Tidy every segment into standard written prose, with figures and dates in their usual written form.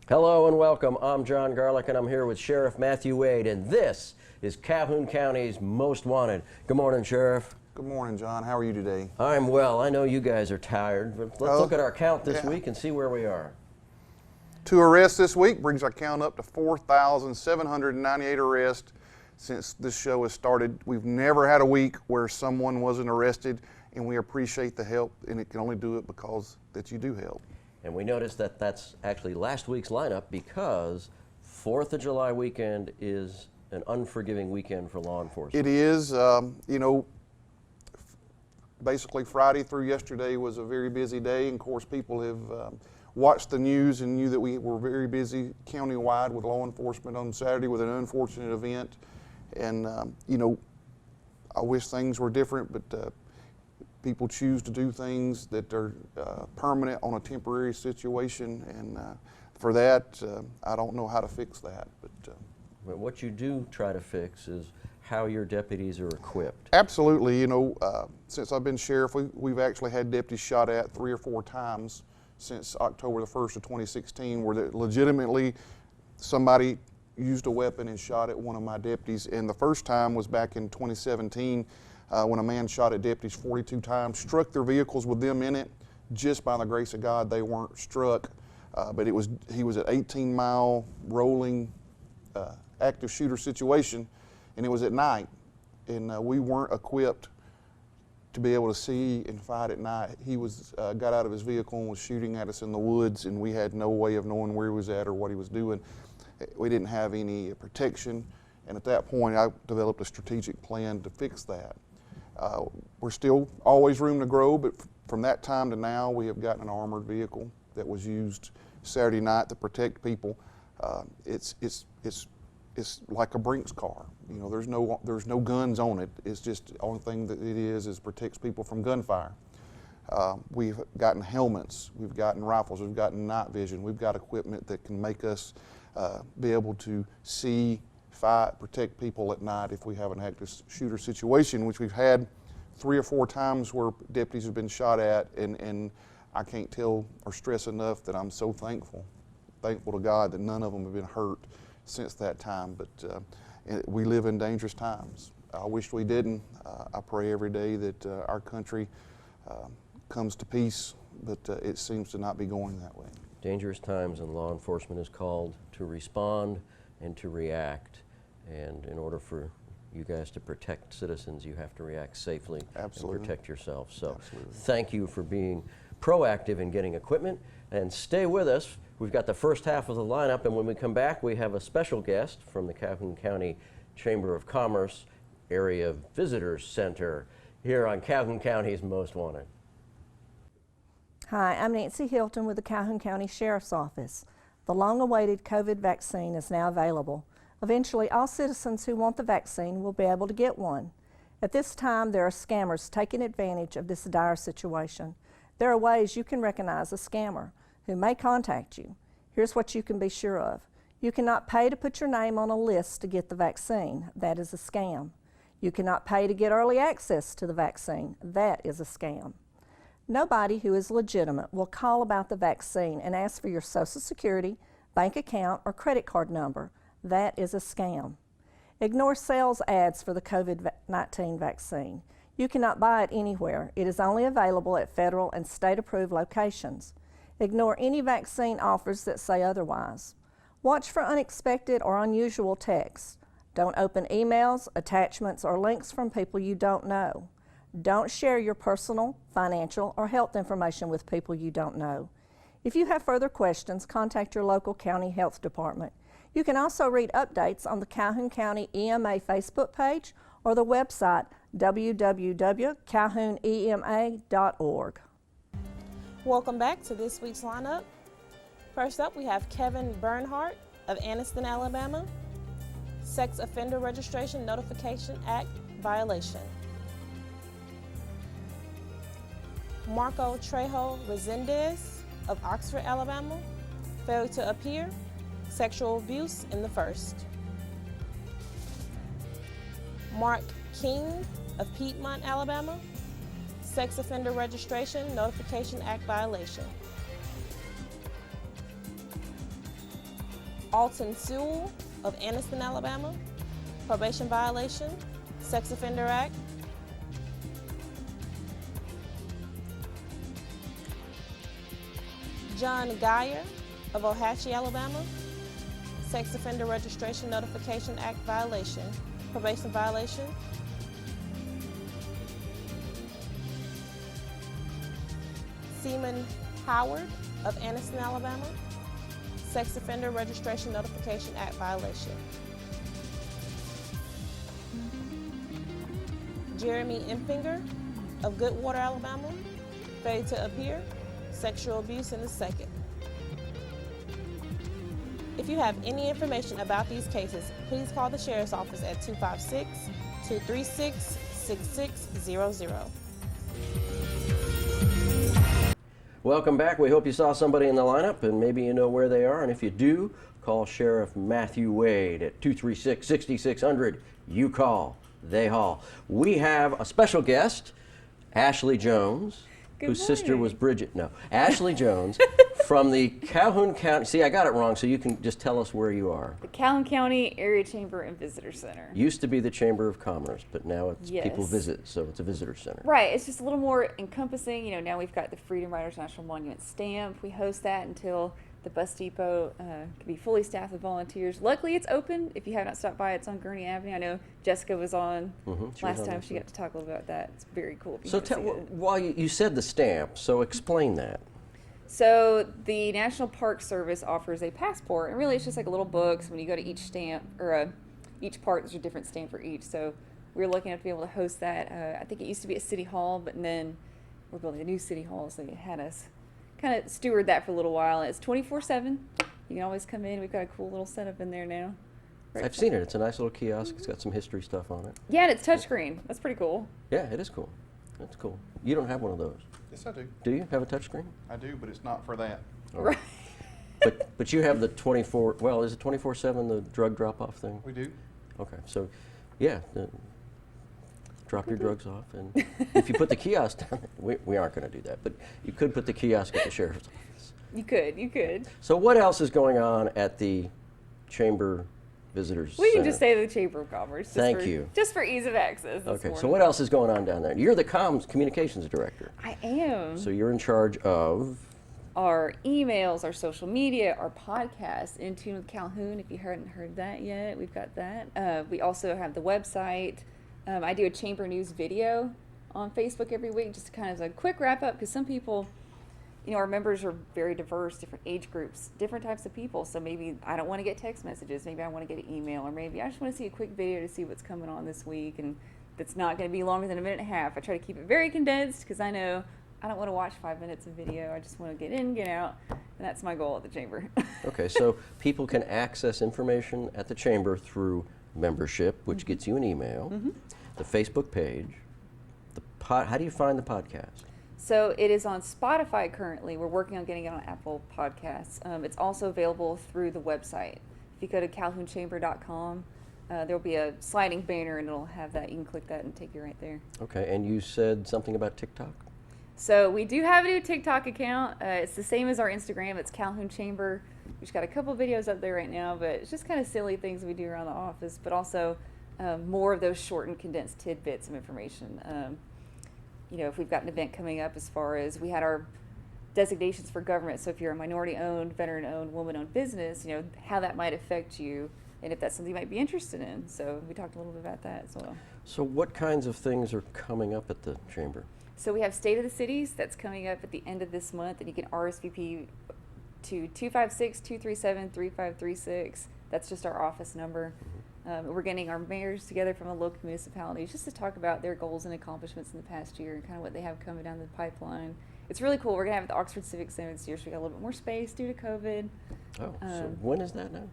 Hello and welcome. I'm John Garlick and I'm here with Sheriff Matthew Wade, and this is Calhoun County's Most Wanted. Good morning, Sheriff. Good morning, John. How are you today? I'm well. I know you guys are tired, but let's look at our count this week and see where we are. 2 arrests this week brings our count up to 4,798 arrests since this show has started. We've never had a week where someone wasn't arrested, and we appreciate the help, and it can only do it because that you do help. And we noticed that that's actually last week's lineup because 4th of July weekend is an unforgiving weekend for law enforcement. It is, basically Friday through yesterday was a very busy day, and of course people have watched the news and knew that we were very busy countywide with law enforcement on Saturday with an unfortunate event. And, I wish things were different, but people choose to do things that are permanent on a temporary situation, and for that, I don't know how to fix that. But what you do try to fix is how your deputies are equipped. Absolutely. Since I've been sheriff, we've actually had deputies shot at 3 or 4 times since October the 1st of 2016, where legitimately somebody used a weapon and shot at one of my deputies. And the first time was back in 2017 when a man shot at deputies 42 times, struck their vehicles with them in it. Just by the grace of God, they weren't struck. But he was at 18-mile rolling active shooter situation, and it was at night. And we weren't equipped to be able to see and fight at night. He got out of his vehicle and was shooting at us in the woods, and we had no way of knowing where he was at or what he was doing. We didn't have any protection, and at that point I developed a strategic plan to fix that. We're still always room to grow, but from that time to now we have gotten an armored vehicle that was used Saturday night to protect people. It's like a Brinks car. There's no guns on it. It's just the only thing that it is protects people from gunfire. We've gotten helmets, we've gotten rifles, we've gotten night vision, we've got equipment that can make us be able to see, fight, protect people at night if we have an active shooter situation, which we've had 3 or 4 times where deputies have been shot at, and I can't tell or stress enough that I'm so thankful to God that none of them have been hurt since that time. But we live in dangerous times. I wish we didn't. I pray every day that our country comes to peace, but it seems to not be going that way. Dangerous times, and law enforcement is called to respond and to react. And in order for you guys to protect citizens, you have to react safely. Absolutely. And protect yourself. So Absolutely. Thank you for being proactive in getting equipment, and stay with us. We've got the first half of the lineup, and when we come back, we have a special guest from the Calhoun County Chamber of Commerce Area Visitors Center here on Calhoun County's Most Wanted. Hi, I'm Nancy Hilton with the Calhoun County Sheriff's Office. The long-awaited COVID vaccine is now available. Eventually, all citizens who want the vaccine will be able to get one. At this time, there are scammers taking advantage of this dire situation. There are ways you can recognize a scammer who may contact you. Here's what you can be sure of. You cannot pay to put your name on a list to get the vaccine. That is a scam. You cannot pay to get early access to the vaccine. That is a scam. Nobody who is legitimate will call about the vaccine and ask for your Social Security, bank account, or credit card number. That is a scam. Ignore sales ads for the COVID-19 vaccine. You cannot buy it anywhere. It is only available at federal and state-approved locations. Ignore any vaccine offers that say otherwise. Watch for unexpected or unusual texts. Don't open emails, attachments, or links from people you don't know. Don't share your personal, financial, or health information with people you don't know. If you have further questions, contact your local county health department. You can also read updates on the Calhoun County EMA Facebook page or the website www.calhounema.org. Welcome back to this week's lineup. First up, we have Kevin Bernhardt of Anniston, Alabama. Sex Offender Registration Notification Act violation. Marco Trejo Resendez of Oxford, Alabama. Failure to appear. Sexual abuse in the first. Mark King of Piedmont, Alabama. Sex Offender Registration Notification Act violation. Alton Sewell of Anniston, Alabama, probation violation, Sex Offender Act. John Geyer of Ohatchee, Alabama, Sex Offender Registration Notification Act violation, probation violation. Seaman Howard of Anniston, Alabama, Sex Offender Registration Notification Act violation. Jeremy Empinger of Goodwater, Alabama, failure to appear, sexual abuse in the second. If you have any information about these cases, please call the Sheriff's Office at 256-236-6600. Welcome back. We hope you saw somebody in the lineup and maybe you know where they are. And if you do, call Sheriff Matthew Wade at 236-6600. You call, they haul. We have a special guest, Ashley Jones, whose sister was Bridget. No, Ashley Jones from the Calhoun County. See, I got it wrong, so you can just tell us where you are. The Calhoun County Area Chamber and Visitor Center. Used to be the Chamber of Commerce, but now it's people Yes. visit, so it's a visitor center. Right, it's just a little more encompassing. You know, now we've got the Freedom Riders National Monument stamp. We host that until the bus depot can be fully staffed with volunteers. Luckily, it's open. If you have not stopped by, it's on Gurney Avenue. I know Jessica was on She was last on time. this She got to talk a little bit about that. It's very cool. If you So haven't seen it. while you said the stamp, so explain that. So the National Park Service offers a passport, and really it's just like a little book. So when you go to each stamp or each park, there's a different stamp for each. So we're lucky enough to be able to host that. I think it used to be at City Hall, but then we're building a new City Hall, so it had us kind of steward that for a little while. It's 24/7. You can always come in. We've got a cool little setup in there now. Right. I've seen it. It's a nice little kiosk. It's got some history stuff on it. Yeah, and it's touchscreen. That's pretty cool. Yeah, it is cool. That's cool. You don't have one of those, Yes, I do. do you? Have a touchscreen? I do, but it's not for that. Right. But you have the 24. Well, is it 24/7 the drug drop-off thing? We do. Okay, so yeah, drop your drugs off, and if you put the kiosk down, we aren't going to do that, but you could put the kiosk at the sheriff's office. You could. You could. So what else is going on at the Chamber Visitors We can Center? just say the Chamber of Commerce. Just Thank for, you. Just for ease of access. this Okay, so morning. what else is going on down there? You're the communications director, I am. so you're in charge of. Our emails, our social media, our podcast, In Tune with Calhoun. If you hadn't heard that yet, we've got that. We also have the website. I do a chamber news video on Facebook every week, just kind of as a quick wrap up, because some people, you know, our members are very diverse, different age groups, different types of people. So maybe I don't want to get text messages. Maybe I want to get an email, or maybe I just want to see a quick video to see what's coming on this week. And that's not going to be longer than a minute and a half. I try to keep it very condensed because I know I don't want to watch 5 minutes of video. I just want to get in, get out, and that's my goal at the chamber. Okay, so people can access information at the chamber through membership, which gets you an email, the Facebook page, how do you find the podcast? So it is on Spotify currently. We're working on getting it on Apple Podcasts. It's also available through the website. If you go to calhounchamber.com, there'll be a sliding banner and it'll have that. You can click that and take you right there. Okay, and you said something about TikTok? So we do have a new TikTok account. It's the same as our Instagram. It's Calhoun Chamber. We've got a couple videos up there right now, but it's just kind of silly things we do around the office, but also more of those short and condensed tidbits of information. You know, if we've got an event coming up, as far as we had our designations for government, so if you're a minority-owned, veteran-owned, woman-owned business, you know, how that might affect you, and if that's something you might be interested in. So we talked a little bit about that as well. So what kinds of things are coming up at the chamber? So we have State of the Cities that's coming up at the end of this month, and you can RSVP to 256-237-3536. That's just our office number. We're getting our mayors together from the local municipalities just to talk about their goals and accomplishments in the past year and kind of what they have coming down the pipeline. It's really cool. We're going to have it at the Oxford Civic Center this year, so we got a little bit more space due to COVID. Oh, so when is that now?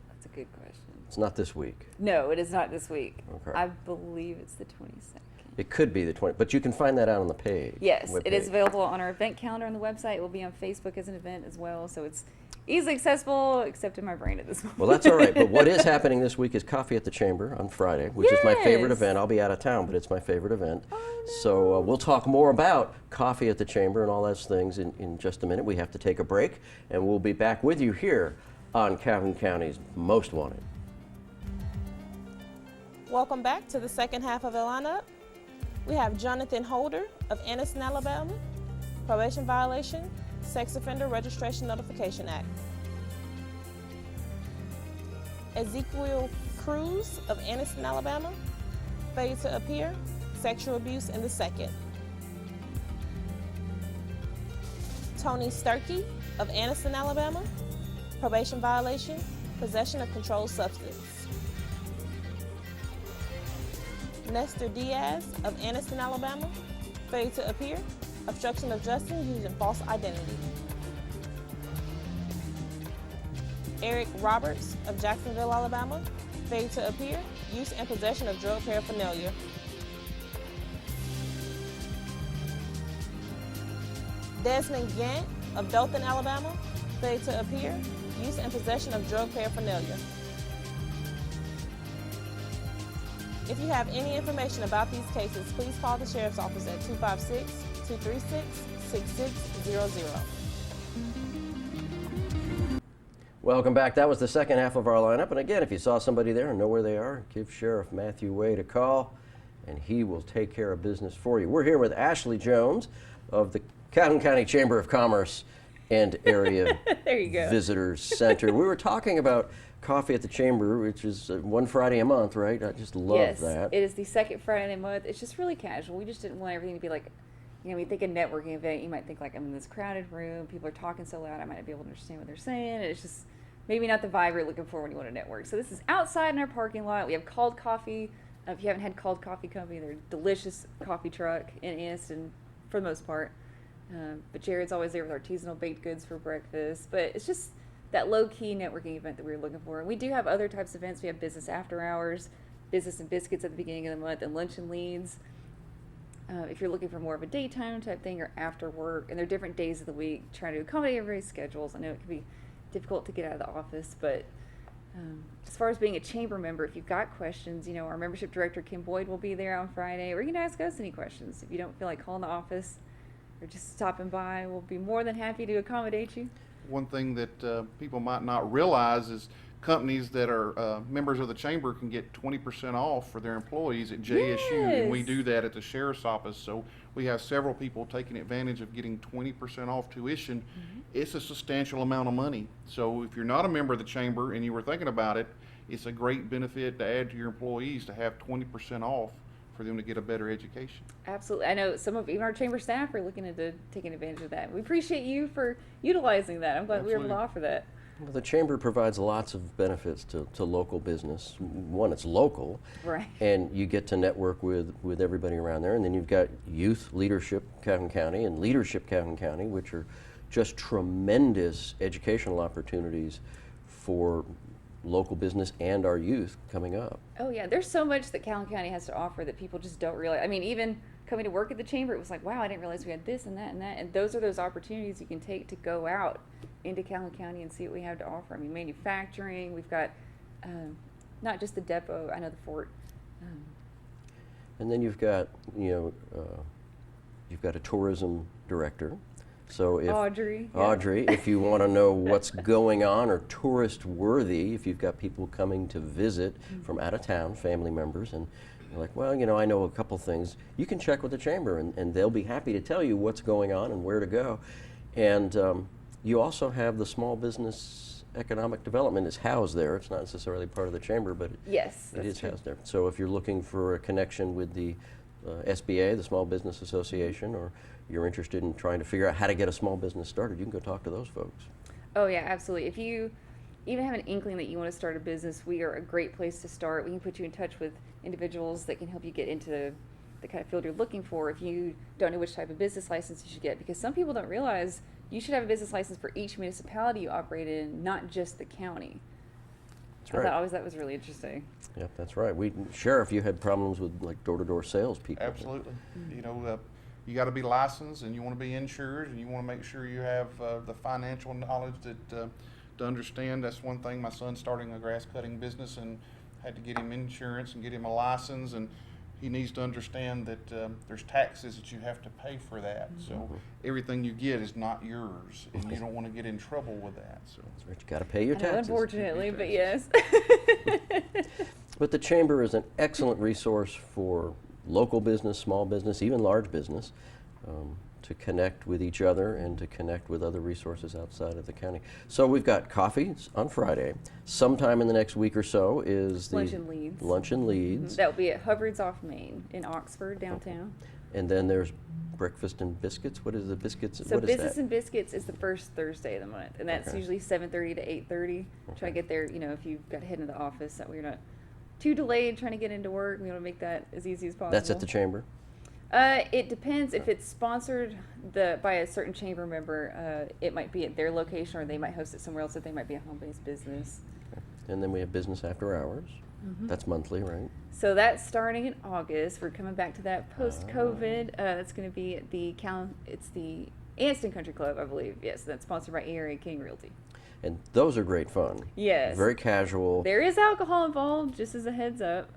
That's a good question. It's not this week. No, it is not this week. Okay. I believe it's the 22nd. It could be the 20th, but you can find that out on the page. Yes, it is webpage. available on our event calendar on the website. It will be on Facebook as an event as well, so it's easily accessible, except in my brain at this moment. Well, that's all right, but what is happening this week is Coffee at the Chamber on Friday, which is my favorite Yes. event. I'll be out of town, but it's my favorite event. Oh, no. So we'll talk more about Coffee at the Chamber and all those things in just a minute. We have to take a break, and we'll be back with you here on Calhoun County's Most Wanted. Welcome back to the second half of the lineup. We have Jonathan Holder of Anniston, Alabama, probation violation, Sex Offender Registration Notification Act. Ezekiel Cruz of Anniston, Alabama, failure to appear, sexual abuse in the second. Tony Sturkey of Anniston, Alabama, probation violation, possession of controlled substance. Nestor Diaz of Anniston, Alabama, failure to appear, obstruction of justice using false identity. Eric Roberts of Jacksonville, Alabama, failure to appear, use and possession of drug paraphernalia. Desmond Gant of Dothan, Alabama, failure to appear, use and possession of drug paraphernalia. If you have any information about these cases, please call the Sheriff's Office at 256-236-6600. Welcome back. That was the second half of our lineup. And again, if you saw somebody there and know where they are, give Sheriff Matthew Wade a call, and he will take care of business for you. We're here with Ashley Jones of the Calhoun County Chamber of Commerce and Area There you go. Visitors Center. We were talking about coffee at the Chamber, which is one Friday a month, right? I just love Yes, that. it is the second Friday of the month. It's just really casual. We just didn't want everything to be like, you know, when you think a networking event, you might think like, I'm in this crowded room, people are talking so loud, I might not be able to understand what they're saying. It's just maybe not the vibe you're looking for when you want to network. So this is outside in our parking lot. We have Called Coffee. If you haven't had Called Coffee Company, they're a delicious coffee truck in Anniston for the most part. But Jared's always there with artisanal baked goods for breakfast. But it's just that low-key networking event that we were looking for. And we do have other types of events. We have business after hours, business and biscuits at the beginning of the month, and lunch and leads. If you're looking for more of a daytime type thing or after work, and they're different days of the week, trying to accommodate everybody's schedules. I know it can be difficult to get out of the office, but as far as being a chamber member, if you've got questions, you know, our membership director, Kim Boyd, will be there on Friday, or you can ask us any questions. If you don't feel like calling the office or just stopping by, we'll be more than happy to accommodate you. One thing that people might not realize is companies that are members of the chamber can get 20% off for their employees at JSU, and we Yes. do that at the sheriff's office. So we have several people taking advantage of getting 20% off tuition. It's a substantial amount of money. So if you're not a member of the chamber and you were thinking about it, it's a great benefit to add to your employees to have 20% off for them to get a better education. Absolutely. I know some of even our chamber staff are looking into taking advantage of that. We appreciate you for utilizing that. I'm glad we were able to Absolutely. offer that. Well, the Chamber provides lots of benefits to local business. One, it's local. Right. And you get to network with everybody around there. And then you've got Youth Leadership Calhoun County and Leadership Calhoun County, which are just tremendous educational opportunities for local business and our youth coming up. Oh yeah, there's so much that Calhoun County has to offer that people just don't realize. I mean, even coming to work at the chamber, it was like, wow, I didn't realize we had this and that and that. And those are those opportunities you can take to go out into Calhoun County and see what we have to offer. I mean, manufacturing, we've got not just the depot, I know the fort. And then you've got, you've got a tourism director. So if Audrey. yeah. Audrey, if you want to know what's going on or tourist worthy, if you've got people coming to visit from out of town, family members, and you're like, well, I know a couple things, you can check with the chamber and they'll be happy to tell you what's going on and where to go. And you also have the small business economic development is housed there. It's not necessarily part of the chamber, but Yes, it that's is true. housed there. So if you're looking for a connection with the SBA, the Small Business Association, or you're interested in trying to figure out how to get a small business started, you can go talk to those folks. Oh yeah, absolutely. If you even have an inkling that you want to start a business, we are a great place to start. We can put you in touch with individuals that can help you get into the kind of field you're looking for if you don't know which type of business license you should get, because some people don't realize you should have a business license for each municipality you operate in, not just the county. That's I right. thought always that was really interesting. Yep, that's right. Sheriff, you had problems with like door-to-door salespeople. Absolutely. You got to be licensed, and you want to be insured, and you want to make sure you have the financial knowledge to understand. That's one thing. My son's starting a grass cutting business, and had to get him insurance and get him a license, and he needs to understand that there's taxes that you have to pay for that. So everything you get is not yours, and you don't want to get in trouble with that. So That's right, you got to pay your I know, taxes. unfortunately, but yes. But the Chamber is an excellent resource for local business, small business, even large business, to connect with each other and to connect with other resources outside of the county. So we've got coffee on Friday. Sometime in the next week or so is the Lunch and Leads. Lunch and Leads. That will be at Hubbard's off Main in Oxford, downtown. And then there's breakfast and biscuits. What is the biscuits? So what is Business that? and Biscuits is the first Thursday of the month, and that's Okay. usually 7:30 to 8:30. Try Okay. to get there, if you've got to head into the office, that way you're not too delayed trying to get into work. We want to make that as easy as possible. That's at the Chamber? It depends. If it's sponsored by a certain chamber member, it might be at their location, or they might host it somewhere else. If they might be a home-based business. And then we have business after hours. That's monthly, right? So that's starting in August. We're coming back to that post-COVID. That's going to be at the it's the Anniston Country Club, I believe. Yes, that's sponsored by ARA King Realty. And those are great fun. Yes. Very casual. There is alcohol involved, just as a heads up.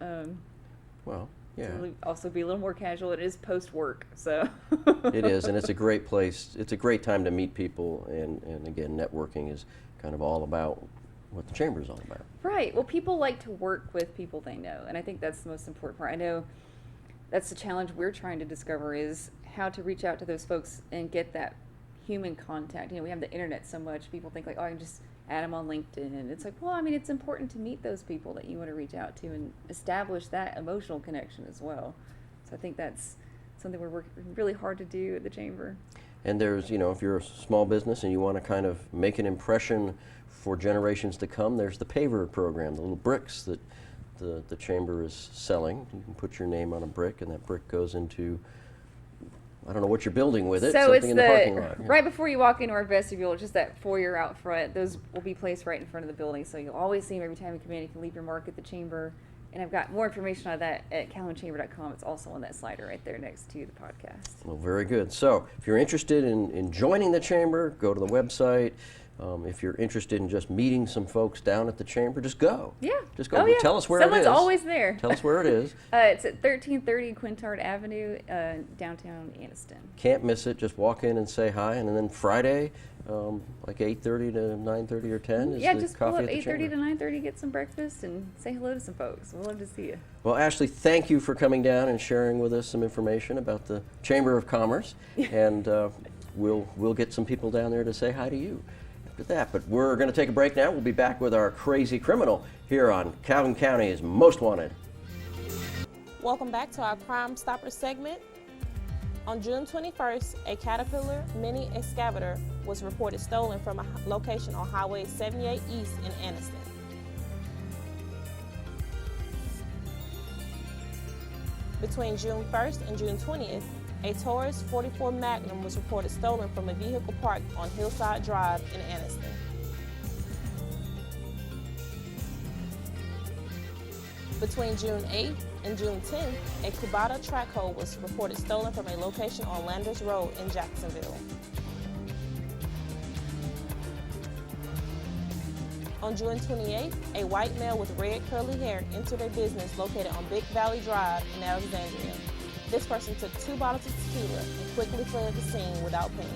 Well, yeah. It'll also be a little more casual. It is post-work, so. It is, and it's a great place. It's a great time to meet people, and again, networking is kind of all about what the Chamber is all about. Right. Well, people like to work with people they know, and I think that's the most important part. I know that's the challenge we're trying to discover is how to reach out to those folks and get that human contact. We have the internet so much. People think like, oh, I can just add them on LinkedIn. And it's like, well, I mean, it's important to meet those people that you want to reach out to and establish that emotional connection as well. So I think that's something we're working really hard to do at the Chamber. And there's, if you're a small business and you want to kind of make an impression for generations to come, there's the paver program, the little bricks that the Chamber is selling. You can put your name on a brick, and that brick goes into, I don't know what you're building with it, So something it's in the parking lot. Yeah. right before you walk into our vestibule, just that foyer out front. Those will be placed right in front of the building, so you'll always see them every time you come in. You can leave your mark at the Chamber. And I've got more information on that at calhounchamber.com. It's also on that slider right there next to the podcast. Well, very good. So if you're interested in joining the Chamber, go to the website. If you're interested in just meeting some folks down at the Chamber, just go. Yeah. Just go. Oh, yeah. Tell us where it is. Someone's always there. Tell us where it is. It's at 1330 Quintard Avenue, downtown Anniston. Can't miss it. Just walk in and say hi. And then Friday, like 8:30 to 9:30 or 10 is Yeah, the just pull coffee up at the 8:30 Chamber. to 9:30, get some breakfast, and say hello to some folks. We'd love to see you. Well, Ashley, thank you for coming down and sharing with us some information about the Chamber of Commerce. And we'll get some people down there to say hi to you after that. But we're going to take a break now. We'll be back with our crazy criminal here on Calhoun County's Most Wanted. Welcome back to our Crime Stopper segment. On June 21st, a Caterpillar mini excavator was reported stolen from a location on Highway 78 East in Anniston. Between June 1st and June 20th, a Taurus 44 Magnum was reported stolen from a vehicle parked on Hillside Drive in Anniston. Between June 8th and June 10th, a Kubota track hoe was reported stolen from a location on Landers Road in Jacksonville. On June 28th, a white male with red curly hair entered a business located on Big Valley Drive in Alexandria. This person took 2 bottles of tequila and quickly fled the scene without paying.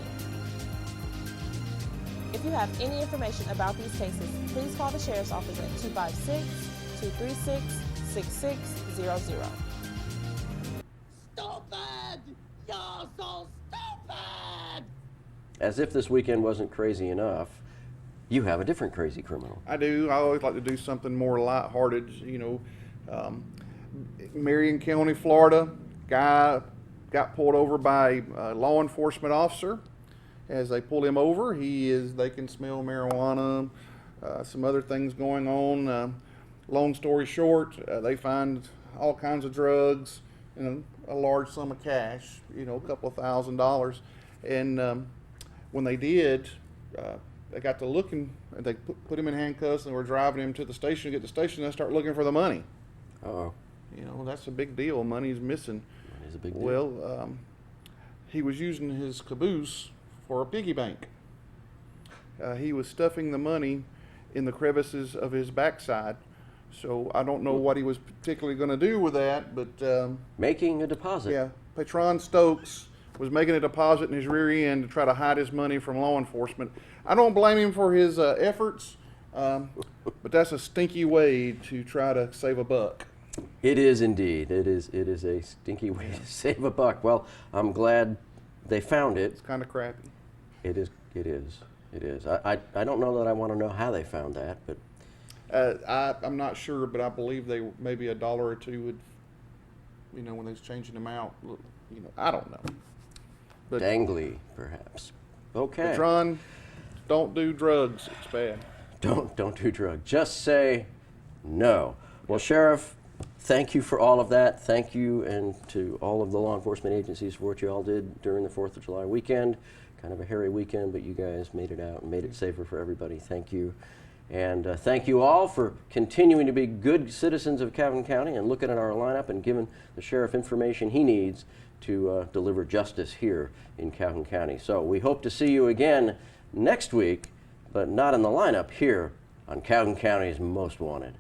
If you have any information about these cases, please call the Sheriff's Office at 256-236-6600. Stupid! You're so stupid! As if this weekend wasn't crazy enough, you have a different crazy criminal. I do. I always like to do something more lighthearted. Marion County, Florida, guy got pulled over by a law enforcement officer. As they pull him over, they can smell marijuana, some other things going on. Long story short, they find all kinds of drugs and a large sum of cash, a couple of $1,000s. And when they did, they got to looking, and they put him in handcuffs and were driving him to the station. Get to the station, and they start looking for the money. Uh-oh. That's a big deal. Money's missing. Money's a big deal. Well, he was using his caboose for a piggy bank. He was stuffing the money in the crevices of his backside So I don't know what he was particularly going to do with that, but Making a deposit. yeah, Patron Stokes was making a deposit in his rear end to try to hide his money from law enforcement. I don't blame him for his efforts, but that's a stinky way to try to save a buck. It is indeed. It is a stinky way to save a buck. Well, I'm glad they found it. It's kind of crappy. It is. I don't know that I want to know how they found that, but I'm not sure, but I believe they maybe $1 or $2 would, when they was changing them out. I don't know. But dangly, perhaps. Okay. Patron, don't do drugs. It's bad. Don't do drugs. Just say no. Well, Sheriff, thank you for all of that. Thank you and to all of the law enforcement agencies for what you all did during the 4th of July weekend. Kind of a hairy weekend, but you guys made it out and made it safer for everybody. Thank you. And thank you all for continuing to be good citizens of Calhoun County and looking at our lineup and giving the sheriff information he needs to deliver justice here in Calhoun County. So we hope to see you again next week, but not in the lineup here on Calhoun County's Most Wanted.